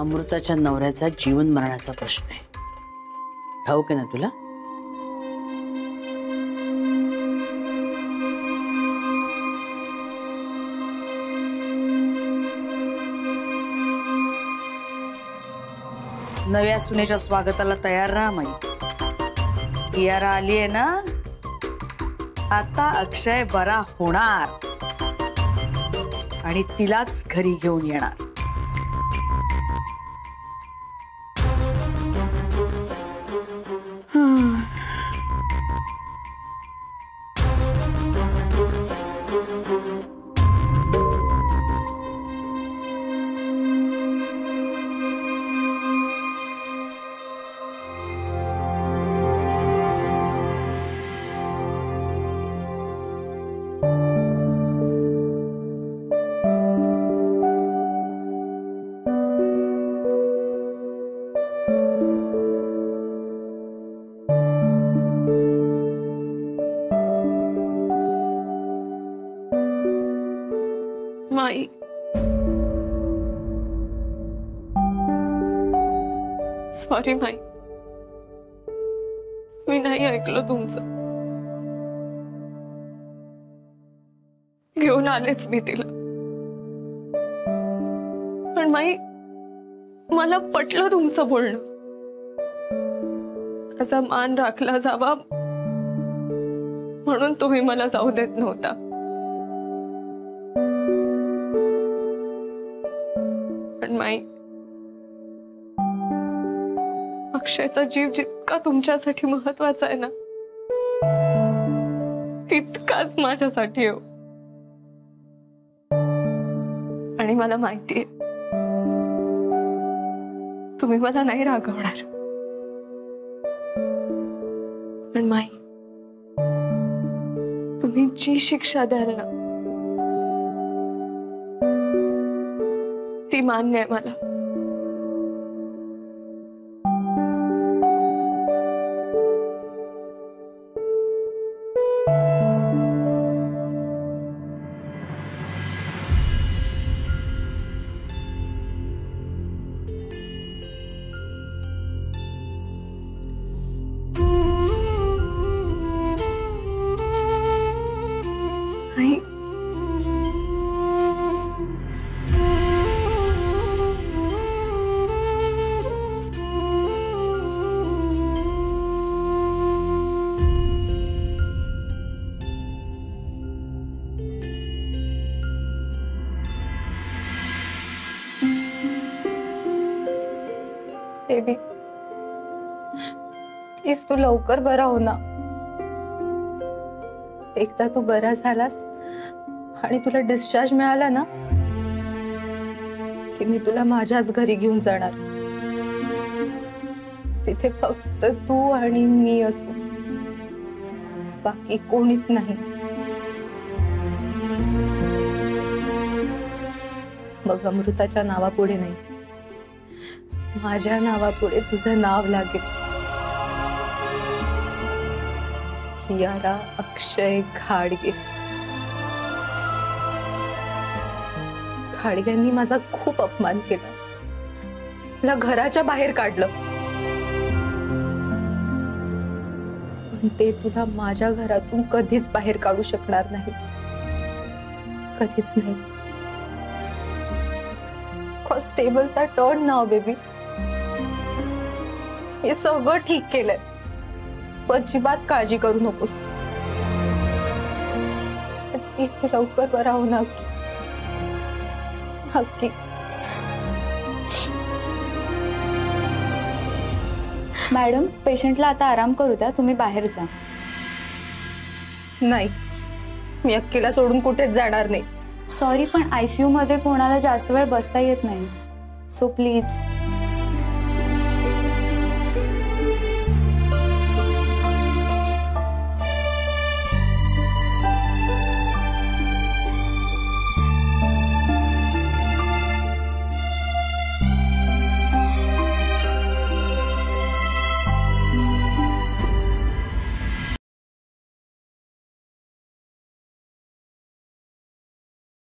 अमृताच्या नवऱ्याचा जीवन मरणाचा प्रश्न आहे, ठाऊक आहे ना तुला? नव्या सुनेच्या स्वागताला तयार राहा माई. कियारा आली आहे ना, आता अक्षय बरा होणार आणि तिलाच घरी घेऊन येणार. माई, सॉरी माई, मी नाही ऐकलं तुमचं. घेऊन आलेच मी तिला, पण माई मला पटलं तुमचं बोलणं. असा मान राखला जावा म्हणून तुम्ही मला जाऊ देत नव्हता. पण माई, अक्षयचा जीव जितका तुमच्यासाठी महत्वाचा आहे ना, तितकाच माझ्यासाठी हो. आणि मला माहितीये तुम्ही मला नाही रागवणार. पण माई, तुम्ही जी शिक्षा द्याल ना ती मान्य आहे मला. आई, देवी, प्लीज तू लवकर बरा हो ना. एकदा तू बरा झालास आणि तुला डिस्चार्ज मिळाला ना की मी तुला माझ्याच घरी घेऊन जाणार. तिथे फक्त तू आणि मी असू, बाकी कोणीच नाही. मग अमृताच्या नावापुढे नाही, माझ्या नावापुढे तुझं नाव लागेल. कियारा अक्षय घाडगे. घाडग्यांनी माझा खूप अपमान केला, मला घराच्या बाहेर काढलं. पण ते तुला माझ्या घरातून कधीच बाहेर काढू शकणार नाही, कधीच नाही. कॉन्स्टेबलचा टर्न नाव बेबी, हे सगळं ठीक केलंय. अजिबात काळजी करू नकोस. प्लीज तू लवकर बरा हो ना. हक्की मॅडम, पेशंटला आता आराम करू द्या, तुम्ही बाहेर जा. नाही, मी अक्कीला सोडून कुठेच जाणार नाही. सॉरी, पण ICU मध्ये कोणाला जास्त वेळ बसता येत नाही, सो प्लीज.